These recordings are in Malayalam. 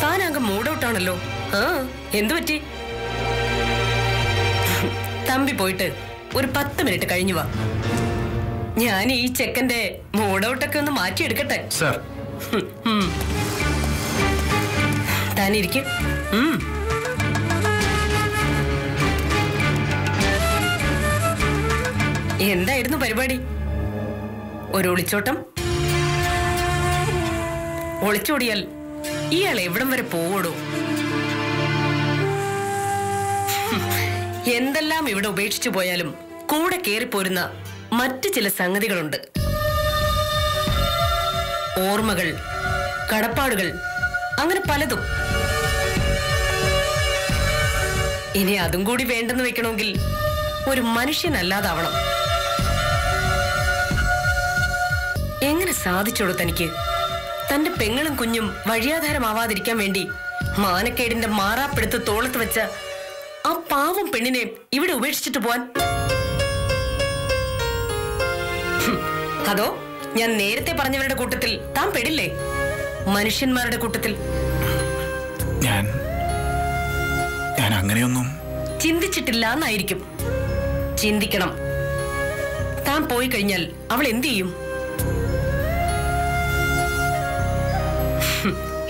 താനാകെ മൂഡൌട്ടാണല്ലോ. എന്തു പറ്റി? തമ്പി പോയിട്ട് ഒരു 10 മിനിറ്റ് കഴിഞ്ഞു വാ. ഞാൻ ഈ ചെക്കന്റെ മൂഡൌട്ടൊക്കെ ഒന്ന് മാറ്റിയെടുക്കട്ടെ. താനിരിക്കും. എന്തായിരുന്നു പരിപാടി? ഒരു ഒളിച്ചോട്ടം? ഒളിച്ചോടിയാൽ ഇയാൾ എവിടം വരെ പോവോടോ? എന്തെല്ലാം ഇവിടെ ഉപേക്ഷിച്ചു പോയാലും കൂടെ കേറിപ്പോരുന്ന മറ്റു ചില സംഗതികളുണ്ട്. ഓർമ്മകൾ, കടപ്പാടുകൾ, അങ്ങനെ പലതും. ഇനി അതും കൂടി വേണ്ടെന്ന് വെക്കണമെങ്കിൽ ഒരു മനുഷ്യനല്ലാതാവണം. എങ്ങനെ സാധിച്ചോളൂ തനിക്ക് തന്റെ പെങ്ങളും കുഞ്ഞും വഴിയാധാരമാവാതിരിക്കാൻ വേണ്ടി മാനക്കേടിന്റെ മാറാപ്പെടുത്ത് തോളത്ത് വെച്ച ആ പാവം പെണ്ണിനെ ഇവിടെ ഉപേക്ഷിച്ചിട്ട് പോവാൻ? അതോ ഞാൻ നേരത്തെ പറഞ്ഞവരുടെ കൂട്ടത്തിൽ താൻ പെടില്ലേ? മനുഷ്യന്മാരുടെ കൂട്ടത്തിൽ? ഞാൻ അങ്ങനെയൊന്നും ചിന്തിച്ചിട്ടില്ല എന്നായിരിക്കും. ചിന്തിക്കണം. താൻ പോയി കഴിഞ്ഞാൽ അവൾ എന്തു ചെയ്യും?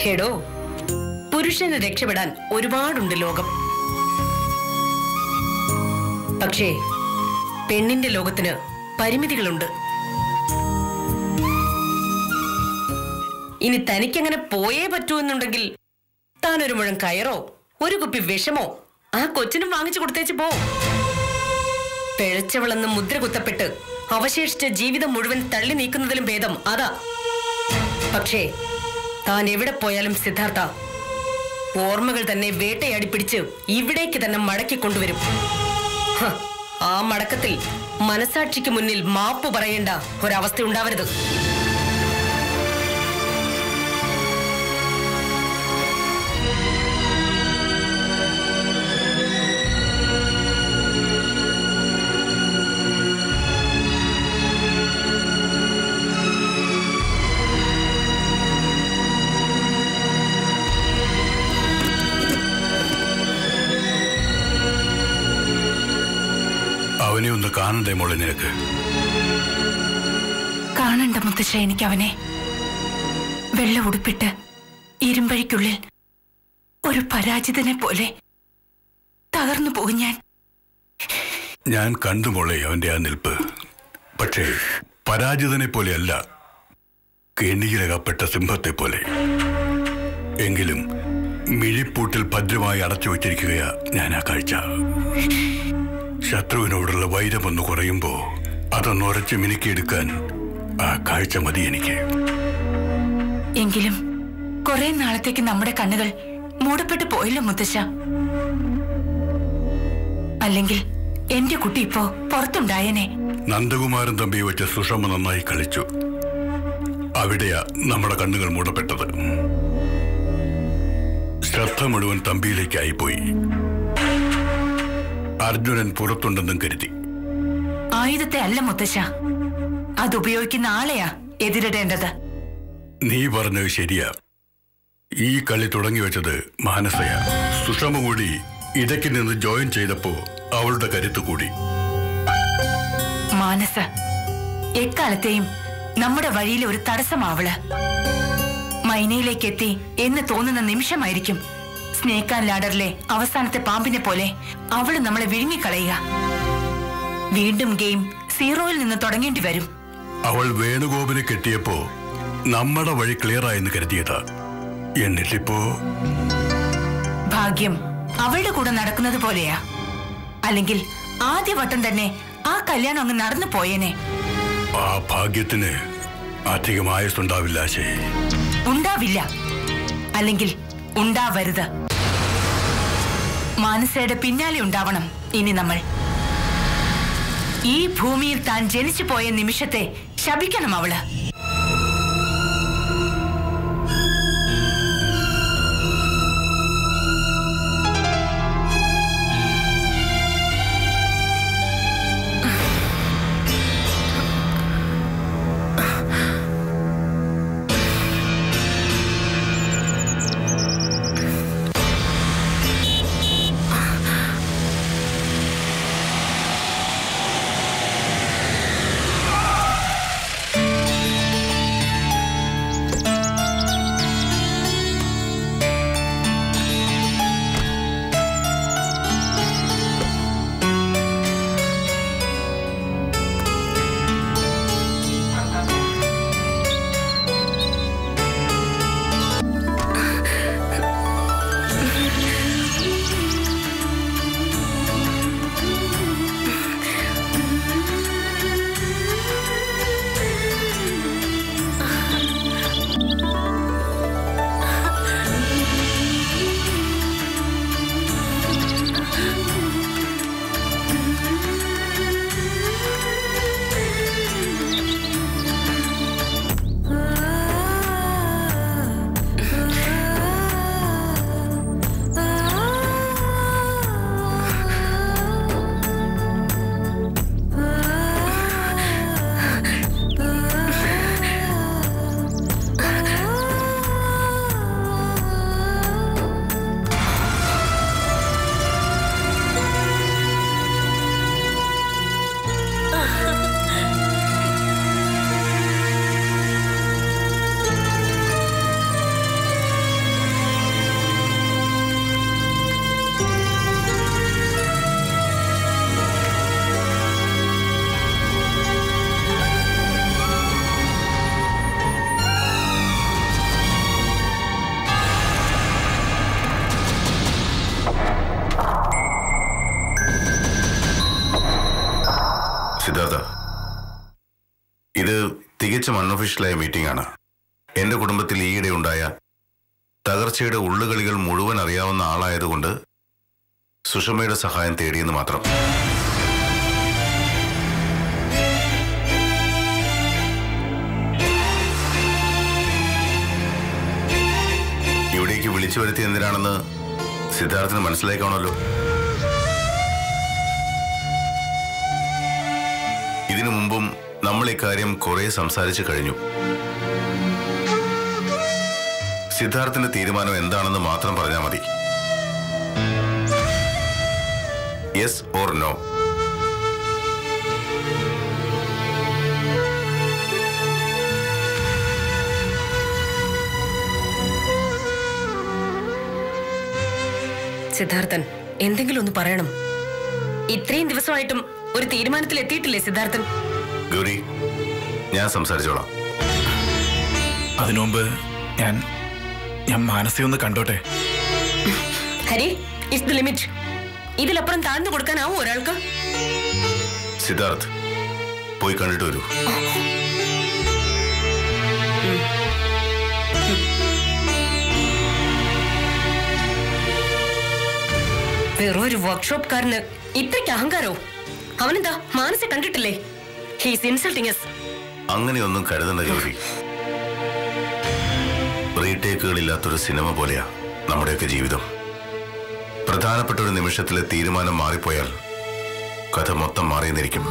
ഹെടോ, പുരുഷന് രക്ഷപ്പെടാൻ ഒരുപാടുണ്ട് ലോകം. പക്ഷേ പെണ്ണിന്റെ ലോകത്തിന് പരിമിതികളുണ്ട്. ഇനി തനിക്കങ്ങനെ പോയേ പറ്റൂ എന്നുണ്ടെങ്കിൽ താൻ ഒരു മുഴം കയറോ ഒരു കുപ്പി വിഷമോ ആ കൊച്ചിനും വാങ്ങിച്ചു കൊടുത്തേച്ച് പോ. പിഴച്ചവളെന്ന് മുദ്ര കുത്തപ്പെട്ട് അവശേഷിച്ച ജീവിതം മുഴുവൻ തള്ളി നീക്കുന്നതിലും ഭേദം അതാ. പക്ഷേ താൻ എവിടെ പോയാലും സിദ്ധാർത്ഥ, ഓർമ്മകൾ തന്നെ വേട്ടയാടി പിടിച്ച് ഇവിടേക്ക് തന്നെ മടക്കി കൊണ്ടുവരും. ആ മടക്കത്തിൽ മനസാക്ഷിക്ക് മുന്നിൽ മാപ്പ് പറയേണ്ട ഒരവസ്ഥ ഉണ്ടാവരുത്. അവനെ ഒന്ന് കാണണ്ടേ മോളെ നിനക്ക്? കാണണ്ട മുത്തശ്ശ, എനിക്ക് അവനെ. വെള്ള ഉടുപ്പിട്ട് ഇരുമ്പഴിക്കുള്ളിൽ ഒരു പരാജിതനെ പോലെ തകർന്നു പോകും ഞാൻ കണ്ടു മോളെ അവന്റെ ആ നിൽപ്പ്. പക്ഷേ പരാജിതനെ പോലെയല്ല, കെണിയിലകപ്പെട്ട സിംഹത്തെ പോലെ. എങ്കിലും മിഴിപ്പൂട്ടിൽ ഭദ്രമായി അടച്ചു വച്ചിരിക്കുകയാ ഞാൻ ആ കാഴ്ച. ശത്രുവിനോടുള്ള വൈരമൊന്ന് കുറയുമ്പോ അതൊന്നുറച്ച് മിനുക്കിയെടുക്കാൻ ആ കാഴ്ച മതി എനിക്ക്. എങ്കിലും കുറെ നാളത്തേക്ക് നമ്മുടെ കണ്ണുകൾ മൂടപ്പെട്ടു പോയല്ലോ മുത്തശ്ശ. അല്ലെങ്കിൽ എന്റെ കുട്ടി ഇപ്പോ പുറത്തുണ്ടായനെ. നന്ദകുമാരൻ തമ്പി വെച്ച സുഷമ നന്നായി കളിച്ചു. അവിടെയാ നമ്മുടെ കണ്ണുകൾ മൂടപ്പെട്ടത്. ശ്രദ്ധ മുഴുവൻ തമ്പിയിലേക്കായിപ്പോയി. അർജുനൻ പുറത്തുണ്ടെന്നും കരുതി. ആയുധത്തെ അല്ല മുത്തശ്ശ, അതുപയോഗിക്കുന്ന ആളെയാ എതിരിടേണ്ടത്. നീ പറഞ്ഞത് ശരിയാ. ഈ കളി തുടങ്ങി വെച്ചത് മാനസയാ. സുഷമ കൂടി ഇടയ്ക്ക് നിന്ന് ജോയിൻ ചെയ്തപ്പോ അവളുടെ കരുത്ത് കൂടി. മാനസ എക്കാലത്തെയും നമ്മുടെ വഴിയിലെ ഒരു തടസ്സമാവള്. മൈനയിലേക്ക് എത്തി എന്ന് തോന്നുന്ന നിമിഷമായിരിക്കും സ്നേക്ക് ആൻഡ് ലാഡറിലെ അവസാനത്തെ പാമ്പിനെ പോലെ അവള് നമ്മളെ വിഴുങ്ങിക്കളയുക. വീണ്ടും ഗെയിം സീറോയിൽ നിന്ന് തുടങ്ങേണ്ടി വരും. അവൾ വേണുഗോപിനെ കെട്ടിയപ്പോ നമ്മുടെ വഴി ക്ലിയറായെന്ന് കരുതിയതാ. എന്നിട്ടിപ്പോ ഭാഗ്യം അവളുടെ കൂടെ നടക്കുന്നത് പോലെയാ. അല്ലെങ്കിൽ ആദ്യ വട്ടം തന്നെ ആ കല്യാണം അങ്ങ് നടന്നു പോയേനെ. ആ ഭാഗ്യത്തിന് അധികം ആയുസ്സുണ്ടാവില്ല. ഉണ്ടാവില്ല, അല്ലെങ്കിൽ ഉണ്ടാവരുത്. മാനസയുടെ പിന്നാലെ ഉണ്ടാവണം ഇനി നമ്മൾ. ഈ ഭൂമിയിൽ താൻ ജനിച്ചു പോയ നിമിഷത്തെ ശപിക്കണം അവള്. സിദ്ധാർത്ഥ, ഇത് തികച്ചും അൺഒഫീഷ്യലായ മീറ്റിംഗ് ആണ്. എന്റെ കുടുംബത്തിൽ ഈയിടെ ഉണ്ടായ തകർച്ചയുടെ ഉള്ളുകളികൾ മുഴുവൻ അറിയാവുന്ന ആളായതുകൊണ്ട് സുഷമയുടെ സഹായം തേടിയെന്ന് മാത്രം. ഇവിടേക്ക് വിളിച്ചു വരുത്തി എന്തിനാണെന്ന് സിദ്ധാർത്ഥന് മനസ്സിലായി കാണുമല്ലോ. ഇതിനു മുമ്പും നമ്മൾ ഇക്കാര്യം കുറെ സംസാരിച്ചു കഴിഞ്ഞു. സിദ്ധാർത്ഥിന്റെ തീരുമാനം എന്താണെന്ന് മാത്രം പറഞ്ഞാൽ മതി. Yes or no. സിദ്ധാർത്ഥൻ, എന്തെങ്കിലും ഒന്ന് പറയണം. ഇത്രയും ദിവസമായിട്ടും ഒരു തീരുമാനത്തിൽ എത്തിയിട്ടില്ലേ സിദ്ധാർത്ഥൻ? ഗൗരി, ഞാൻ സംസാരിച്ചോളാം. അതിനു മുമ്പ് ഞാൻ മാനസയെ ഒന്ന് കണ്ടോട്ടെ. Hari, it's the limit. ഇതിലപ്പുറം താഴ്ന്നു കൊടുക്കാനാവും ഒരാൾക്ക്? സിദ്ധാർത്ഥ്, പോയി കണ്ടിട്ട് വരൂ. വെറും ഒരു വർക്ക്ഷോപ്പ്കാരന് ഇത്രയ്ക്ക് അഹങ്കാരോ? അവനെന്താ മാനസെ കണ്ടിട്ടില്ലേ? He's insulting us. അങ്ങനെയൊന്നും കരുതണ്ട ഗൗരി. റീടേക്കുകളില്ലാത്തൊരു സിനിമ പോലെയാ നമ്മുടെയൊക്കെ ജീവിതം. പ്രധാനപ്പെട്ട ഒരു നിമിഷത്തിലെ തീരുമാനം മാറിപ്പോയാൽ കഥ മൊത്തം മാറിയെന്നിരിക്കും.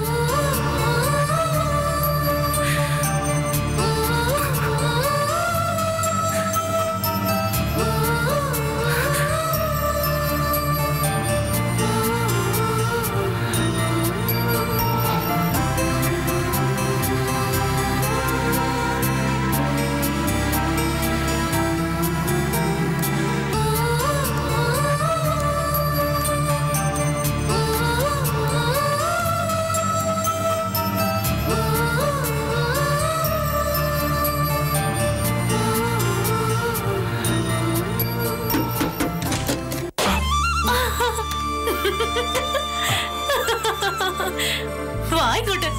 വായിക്കോട്ടെ,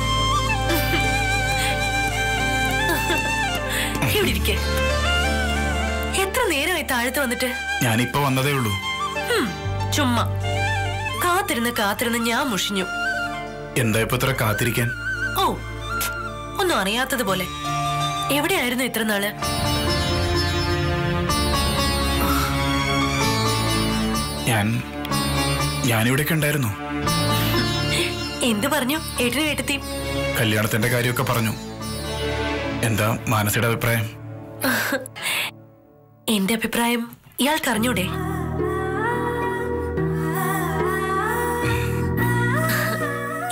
ഇവിടെ ഇരിക്കെ. എത്ര നേരമായി താഴത്ത് വന്നിട്ട്? ഞാനിപ്പോ വന്നതേ ഉള്ളൂ. ചുമ്മാ കാത്തിരുന്ന് ഞാൻ മുഷിഞ്ഞു. എന്താ ഇപ്പൊ ഇത്ര കാത്തിരിക്കാൻ? ഓ, ഒന്നും അറിയാത്തതുപോലെ. എവിടെയായിരുന്നു ഇത്ര നാള്? ഞാനിവിടെയൊക്കെ ഉണ്ടായിരുന്നു. എന്ത് പറഞ്ഞു ഏട്ടനും ഏട്ടത്തിയും? കല്യാണത്തിന്റെ കാര്യമൊക്കെ പറഞ്ഞു. എന്താ മാനസയുടെ അഭിപ്രായം? എന്റെ അഭിപ്രായം ഇയാൾക്ക് അറിഞ്ഞൂടെ?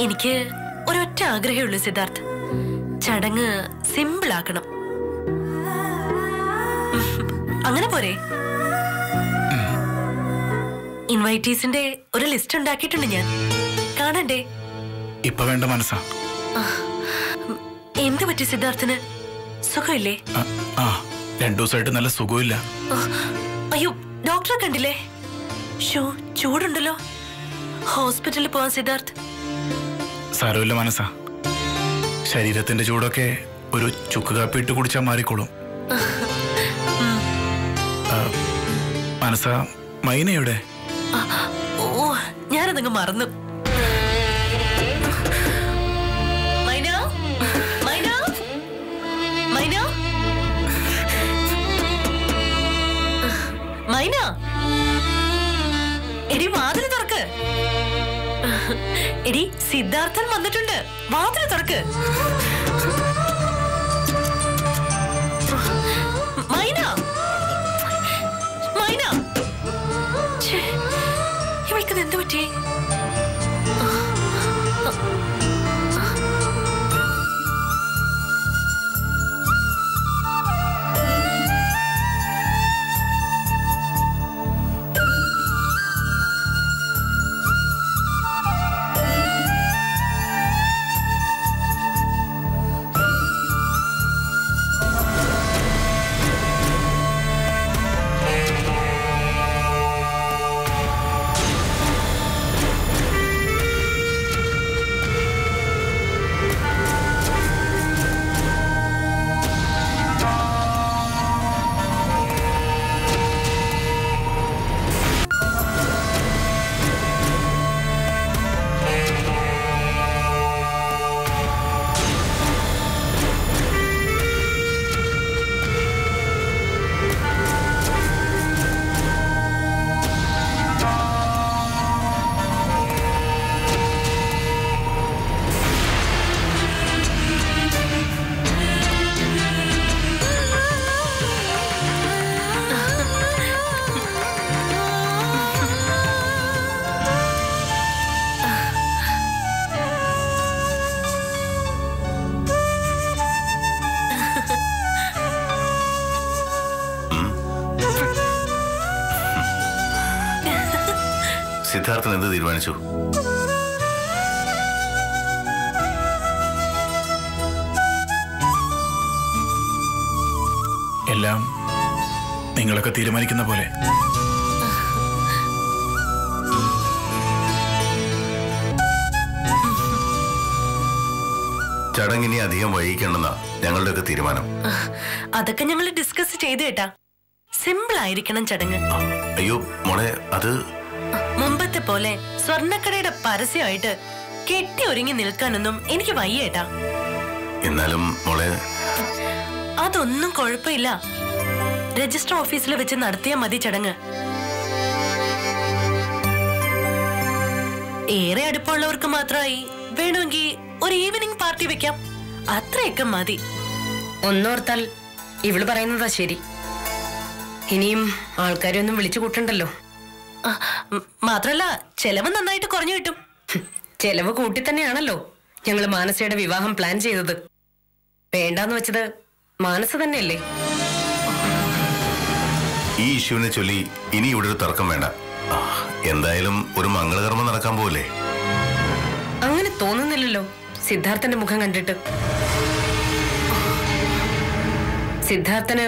എനിക്ക് ഒരൊറ്റ ആഗ്രഹമുള്ളൂ സിദ്ധാർത്ഥ്, ചടങ്ങ് സിമ്പിൾ ആക്കണം. അങ്ങനെ പോരെ? ഇൻവൈറ്റീസിന്റെ ഒരു ലിസ്റ്റ് ഉണ്ടാക്കിയിട്ടുണ്ട് ഞാൻ. കാണണ്ടേ? ഇപ്പൊ വേണ്ട മനസ്സാ. എന്ത് പറ്റി സിദ്ധാർത്ഥന്? സുഖമില്ലേ? ആ, 2 ദിവസമായിട്ട് നല്ല സുഖമില്ല. അയ്യോ, ഡോക്ടറെ കണ്ടില്ലേ? ഷോ, ചൂടുണ്ടല്ലോ. ഹോസ്പിറ്റലിൽ പോവാൻ സിദ്ധാർത്ഥ്. സാരമില്ല മനസ്സാ, ശരീരത്തിന്റെ ചൂടൊക്കെ ഒരു ചുക്ക് കാപ്പി ഇട്ട് കുടിച്ചാൽ മാറിക്കോളും. മനസ്സാ, മൈനയുടെ? ഓ, ഞാനതങ്ങ് മറന്നു. മൈന, എടി വാതിൽ തുറക്ക്. എടി, സിദ്ധാർത്ഥൻ വന്നിട്ടുണ്ട്, വാതിൽ തുറക്ക്. മൈന, മൈന, ഇവൾക്കത് എന്ത് പറ്റി? സിദ്ധാർത്ഥൻ എന്ത് തീരുമാനിച്ചു? എല്ലാം നിങ്ങളൊക്കെ തീരുമാനിക്കുന്ന പോലെ. ചടങ്ങിനി അധികം വൈകിക്കണമെന്നാ ഞങ്ങളുടെയൊക്കെ തീരുമാനം. അതൊക്കെ ഞങ്ങൾ ഡിസ്കസ് ചെയ്തു കേട്ടാ. സിമ്പിൾ ആയിരിക്കണം ചടങ്ങ്. അയ്യോ മോളെ, അത് മുമ്പത്തെ പോലെ സ്വർണ്ണക്കടയുടെ പരസ്യമായിട്ട് കെട്ടി ഒരുങ്ങി നിൽക്കാനൊന്നും എനിക്ക് വയ്യേട്ടാ. എന്നാലും മോളെ, അതൊന്നും കുഴപ്പമില്ല. രജിസ്റ്റർ ഓഫീസിൽ വെച്ച് നടത്തിയാൽ മതി ചടങ്ങ്. ഏറെ അടുപ്പമുള്ളവർക്ക് മാത്രമായി വേണമെങ്കിൽ ഒരു ഈവനിങ് പാർട്ടി വെക്കാം. അത്രയൊക്കെ മതി. ഒന്നോർത്താൽ ഇവള് പറയുന്നതാ ശരി. ഇനിയും ആൾക്കാരെ ഒന്നും വിളിച്ചു കൂട്ടണ്ടല്ലോ. മാത്രല്ല ചെലവ് നന്നായിട്ട് കുറഞ്ഞു കിട്ടും. ചെലവ് കൂട്ടി തന്നെയാണല്ലോ ഞങ്ങള് മാനസയുടെ വിവാഹം പ്ലാൻ ചെയ്തത്. വേണ്ടാന്ന് വെച്ചത് മാനസ തന്നെയല്ലേ. ഈ ഇഷ്യൂവിനെ ചൊല്ലി ഇനി ഇവിടെ ഒരു തർക്കം വേണ്ട. എന്തായാലും ഒരു മംഗളകർമ്മം നടക്കാൻ പോലെ. അങ്ങനെ തോന്നുന്നില്ലല്ലോ സിദ്ധാർത്ഥന്റെ മുഖം കണ്ടിട്ട്. സിദ്ധാർത്ഥന്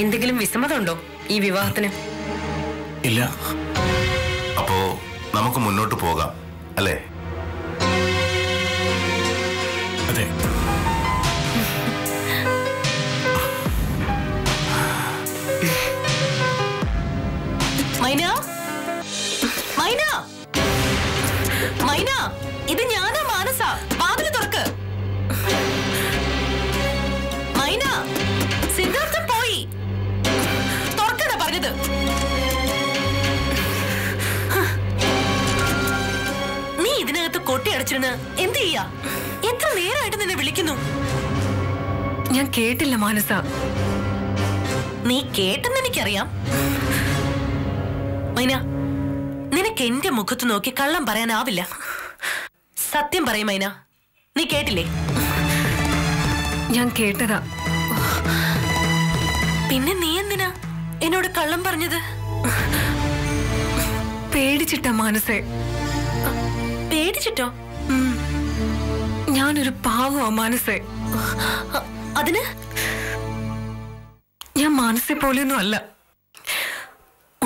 എന്തെങ്കിലും വിസമ്മതമുണ്ടോ ഈ വിവാഹത്തിന്? ഇല്ല. അപ്പോ നമുക്ക് മുന്നോട്ട് പോകാം അല്ലേ? അതെ. മൈന, മൈന, മൈന, ഇത് ഞാനാ മാനസ. വാതില് തുറക്ക്. മൈന, സിദ്ധാർത്ഥൻ പോയി. തുറക്കണ പറഞ്ഞത്. നീ ഇതിനകത്ത് കൊട്ടിയടച്ചിരുന്ന് എന്ത് ചെയ്യാ? എത്ര നേരമായിട്ട് നിന്നെ വിളിക്കുന്നു. ഞാൻ കേട്ടില്ല മാനസ. നീ കേട്ടെന്ന് എനിക്കറിയാം. മൈന, നിനക്ക് എന്റെ മുഖത്ത് നോക്കി കള്ളം പറയാനാവില്ല. സത്യം പറയും മൈന, നീ കേട്ടില്ലേ? ഞാൻ കേട്ടതാ. പിന്നെ നീ എന്തിനാ എന്നോട് കള്ളം പറഞ്ഞത്? പേടിച്ചിട്ടാ മാനസേ. പേടിച്ചിട്ടോ? ഞാനൊരു പാവമാ മാനസേ. അതിന് ഞാൻ മാനസെ പോലെയൊന്നും അല്ല.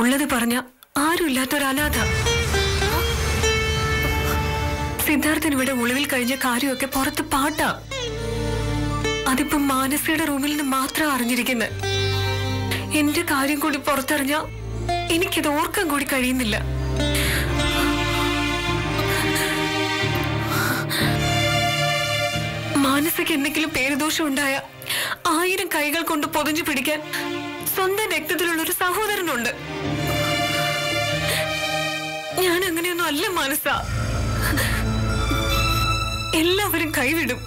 ഉള്ളത് പറഞ്ഞ ആരും ഇല്ലാത്തൊരു അനാഥ. സിദ്ധാർത്ഥൻ ഇവിടെ ഒളിവിൽ കഴിഞ്ഞ കാര്യമൊക്കെ പുറത്ത് പാട്ടാ. അതിപ്പോ മാനസയുടെ റൂമിൽ നിന്ന് മാത്രം അറിഞ്ഞിരിക്കുന്നത്. എന്റെ കാര്യം കൂടി പുറത്തറിഞ്ഞ എനിക്കത് ഓർക്കാൻ കൂടി കഴിയുന്നില്ല. മാനസയ്ക്ക് എന്തെങ്കിലും പേരുദോഷം ഉണ്ടായ 1000 കൈകൾ കൊണ്ട് പൊതിഞ്ഞു പിടിക്കാൻ സ്വന്തം രക്തത്തിലുള്ള ഒരു സഹോദരനുണ്ട്. ഞാൻ അങ്ങനെയൊന്നും അല്ല മാനസ. എല്ലാവരും കൈവിടും.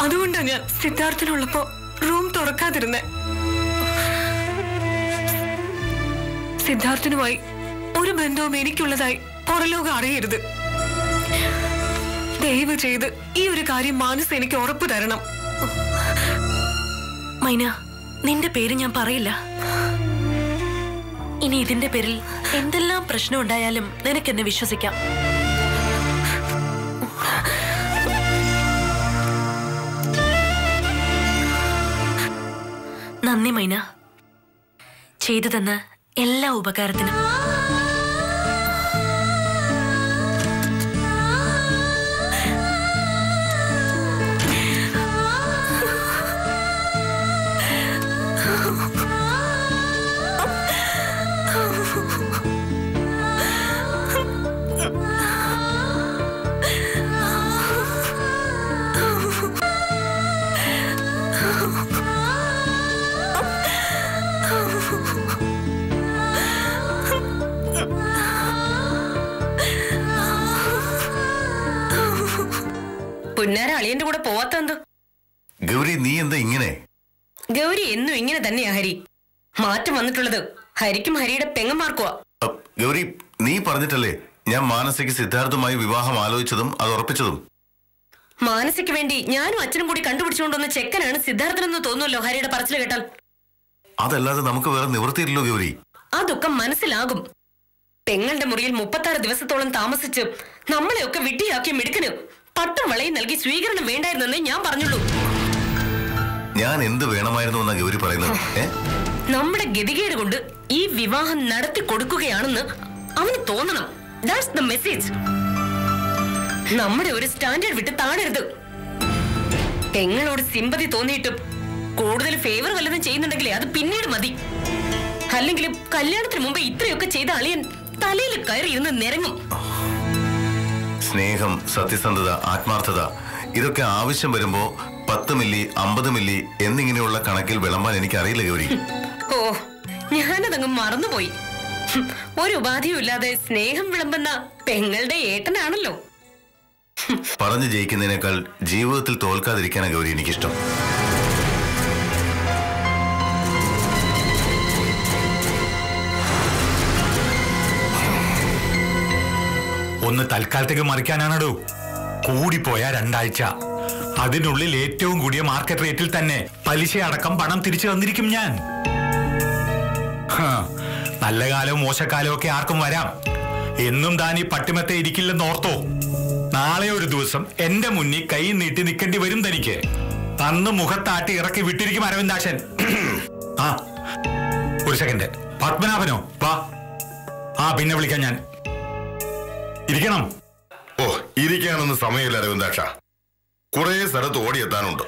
അതുകൊണ്ടാണ് ഞാൻ സിദ്ധാർത്ഥനുള്ളപ്പോ റൂം തുറക്കാതിരുന്നേ. സിദ്ധാർത്ഥനുമായി ഒരു ബന്ധവും എനിക്കുള്ളതായി പുറലോകം അറിയരുത്. ദയവ് ചെയ്ത് ഈ ഒരു കാര്യം മാനസ എനിക്ക് ഉറപ്പു തരണം. മൈന, നിന്റെ പേര് ഞാൻ പറയില്ല. ഇനി ഇതിന്റെ പേരിൽ എന്തെല്ലാം പ്രശ്നം ഉണ്ടായാലും നിനക്കെന്നെ വിശ്വസിക്കാം. നന്ദി മൈന, ചെയ്തു തന്ന എല്ലാ ഉപകാരത്തിനും. പുന്നാര അളിയന്റെ കൂടെ പോവാത്തെന്ത്? ഗൗരി, നീ എന്താ ഇങ്ങനെ? ഗൗരി എന്നും ഇങ്ങനെ തന്നെയാ ഹരി. മാറ്റം വന്നിട്ടുള്ളത് ഹരിക്കും ഹരിയുടെ പെങ്ങന്മാർക്കുവാ. ഗൗരി, നീ പറഞ്ഞിട്ടല്ലേ ഞാൻ മാനസയ്ക്ക് സിദ്ധാർത്ഥുമായി വിവാഹം ആലോചിച്ചതും അത് ഉറപ്പിച്ചതും? മാനസയ്ക്ക് വേണ്ടി ഞാനും അച്ഛനും കൂടി കണ്ടുപിടിച്ചുകൊണ്ടുവന്ന ചെക്കനാണ് സിദ്ധാർത്ഥനെന്ന് തോന്നുമല്ലോ ഹരിയുടെ പറച്ചിൽ കേട്ടാൽ. അതല്ലാതെ നമുക്ക് വേറെ നിവൃത്തിയില്ലല്ലോ ഗൗരി. അതൊക്കെ മനസ്സിലാകും. പെങ്ങളുടെ മുറിയിൽ 36 ദിവസത്തോളം താമസിച്ച് നമ്മളെയൊക്കെ വിട്ടിയാക്കിയ മിടുക്കന് പട്ടും വളയും നൽകി സ്വീകരണം വേണ്ടായിരുന്നെന്നേ ഞാൻ പറഞ്ഞുള്ളൂ. ഞാൻ എന്ത് വേണമായിരുന്നു എന്നാ ഗൗരി പറയുന്നത്? നമ്മുടെ ഗതികേട് കൊണ്ട് ഈ വിവാഹം നടത്തി കൊടുക്കുകയാണെന്ന് അവന് തോന്നണം. That's the message. നമ്മുടെ ഒരു സ്റ്റാൻഡേർഡ് വിട്ട് താഴരുത്. പെങ്ങളോട് സിമ്പതി തോന്നിയിട്ടും കൂടുതൽ ഫേവർ വല്ലതും ചെയ്യുന്നുണ്ടെങ്കിലേ അത് പിന്നീട് മതി. അല്ലെങ്കിൽ കല്യാണത്തിന് മുമ്പ് ഇത്രയൊക്കെ ചെയ്ത അളിയൻ തലയിൽ കയറി ഇരുന്ന് നിരങ്ങും. സ്നേഹം, സത്യസന്ധത, ആത്മാർത്ഥത ഇതൊക്കെ ആവശ്യം വരുമ്പോ 10 മില്ലി 50 മില്ലി എന്നിങ്ങനെയുള്ള കണക്കിൽ വിളമ്പാൻ എനിക്കറിയില്ല ഗൗരി. ഓ, ഞാനതങ്ങ് മറന്നുപോയി. ഒരു ഉപാധിയും ഇല്ലാതെ സ്നേഹം വിളമ്പുന്ന പെങ്ങളുടെ ഏട്ടനാണല്ലോ. പറഞ്ഞു ജയിക്കുന്നതിനേക്കാൾ ജീവിതത്തിൽ തോൽക്കാതിരിക്കാനാണ് ഗൗരി എനിക്കിഷ്ടം. ഒന്ന് തൽക്കാലത്തേക്ക് മറിക്കാനാണോ? കൂടിപ്പോയ 2 ആഴ്ച. അതിനുള്ളിൽ ഏറ്റവും കൂടിയ മാർക്കറ്റ് റേറ്റിൽ തന്നെ പലിശ അടക്കം പണം തിരിച്ചു തന്നിരിക്കും ഞാൻ. നല്ല കാലവും മോശക്കാലവും ഒക്കെ ആർക്കും വരാം. എന്നും താൻ ഈ പട്ടിമത്തെ ഇരിക്കില്ലെന്ന് ഓർത്തോ. നാളെ ഒരു ദിവസം എന്റെ മുന്നിൽ കൈ നീട്ടി നിൽക്കേണ്ടി വരും തനിക്ക്. അന്ന് മുഖത്താട്ടി ഇറക്കി വിട്ടിരിക്കും അരവിന്ദാക്ഷൻ. ആ, ഒരു സെക്കൻഡ്. പത്മനാഭനോ? വാ. പിന്നെ വിളിക്കാം ഞാൻ. ഇരിക്കണം. ഓ, ഇരിക്കാനൊന്നും സമയമില്ല അരവിന്ദാക്ഷ. കുറെ സ്ഥലത്ത് ഓടിയെത്താനുണ്ട്.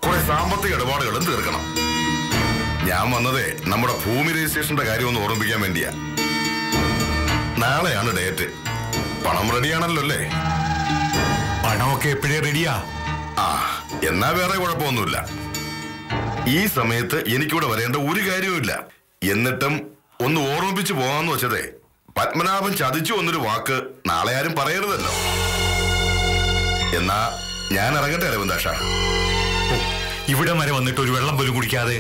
കുറെ സാമ്പത്തിക ഇടപാടുകളും തീർക്കണം. ഞാൻ വന്നതേ നമ്മുടെ ഭൂമി രജിസ്ട്രേഷന്റെ കാര്യം ഒന്ന് ഓർമ്മിപ്പിക്കാൻ വേണ്ടിയാ. നാളെയാണ് ഡേറ്റ്. പണം റെഡിയാണല്ലോ അല്ലേ? പണമൊക്കെ എപ്പോഴേ റെഡിയാ. എന്നാ വേറെ കുഴപ്പമൊന്നുമില്ല. ഈ സമയത്ത് എനിക്കിവിടെ വരേണ്ട ഒരു കാര്യവുമില്ല. എന്നിട്ടും ഒന്ന് ഓർമ്മിപ്പിച്ചു പോകാന്ന് വെച്ചതേ, പത്മനാഭൻ ചതിച്ചു എന്നൊരു വാക്ക് നാളെ ആരും പറയരുതല്ലോ. എന്നാ ഞാൻ ഇറങ്ങട്ടെ അരവിന്ദാക്ഷ. ഇവിടെ വരെ വന്നിട്ട് ഒരു വെള്ളം പോലും കുടിക്കാതെ?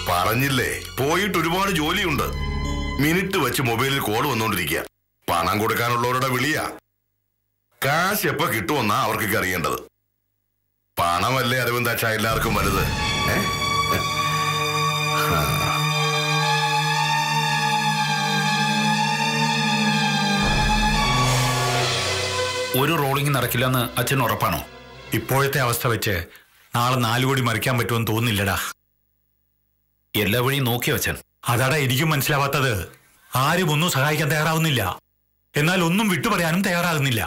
പറഞ്ഞില്ലേ, പോയിട്ട് ഒരുപാട് ജോലിയുണ്ട്. മിനിറ്റ് വെച്ച് മൊബൈലിൽ കോൾ വന്നോണ്ടിരിക്കുക. പണം കൊടുക്കാനുള്ളവരുടെ വിളിയാ. കാശ് എപ്പോ കിട്ടുമെന്നാ അവർക്കൊക്കെ അറിയേണ്ടത്. പണമല്ലേ അരവിന്ദാക്ഷ എല്ലാവർക്കും വലുത്. ഒരു റോളിംഗ് നടക്കില്ലെന്ന് അച്ഛൻ ഉറപ്പാണോ? ഇപ്പോഴത്തെ അവസ്ഥ വെച്ച് നാളെ 4 കോടി മറിക്കാൻ പറ്റുമെന്ന് തോന്നുന്നില്ലടാ. എല്ലാ വഴിയും നോക്കിയോ അച്ഛൻ? അതാടാ എനിക്കും മനസ്സിലാവാത്തത്. ആരും ഒന്നും സഹായിക്കാൻ തയ്യാറാവുന്നില്ല. എന്നാൽ ഒന്നും വിട്ടുപറയാനും തയ്യാറാകുന്നില്ല.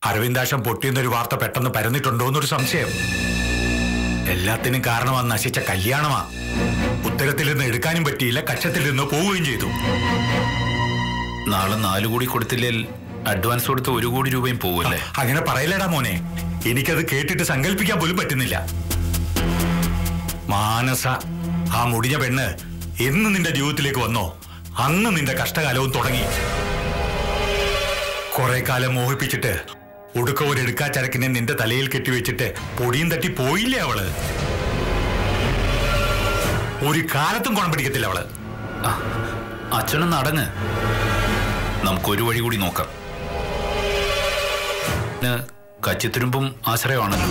അരവിന്ദാക്ഷൻ പൊട്ടിയെന്നൊരു വാർത്ത പെട്ടെന്ന് പരന്നിട്ടുണ്ടോ എന്നൊരു സംശയം. എല്ലാത്തിനും കാരണം ആ നശിച്ച കല്യാണമാ. ഉത്തരത്തിൽ നിന്ന് എടുക്കാനും പറ്റിയില്ല, കക്ഷത്തിൽ നിന്ന് പോവുകയും ചെയ്തു. നാളെ 4 കോടി കൊടുത്തില്ലേൽ അഡ്വാൻസ് കൊടുത്ത് 1 കോടി രൂപയും പോവല്ലേ? അങ്ങനെ പറയില്ലടാ മോനെ. എനിക്കത് കേട്ടിട്ട് സങ്കല്പിക്കാൻ പോലും പറ്റുന്നില്ല. മാനസ, ആ മുടിഞ്ഞ പെണ്ണ് എന്ന് നിന്റെ ജീവിതത്തിലേക്ക് വന്നോ അന്ന് നിന്റെ കഷ്ടകാലവും തുടങ്ങി. കുറെ കാലം മോഹിപ്പിച്ചിട്ട് ഒടുക്ക ഒരു എടുക്കാച്ചരക്കിനെ നിന്റെ തലയിൽ കെട്ടിവെച്ചിട്ട് പൊടിയും തട്ടി പോയില്ലേ അവള്. ഒരു കാലത്തും ഗുണം പിടിക്കത്തില്ല അവള്. അച്ഛനൊന്ന് അടങ്ങ്. നമുക്കൊരു വഴി കൂടി നോക്കാം. കച്ചിത്തുരുമ്പും ആശ്രയമാണല്ലോ.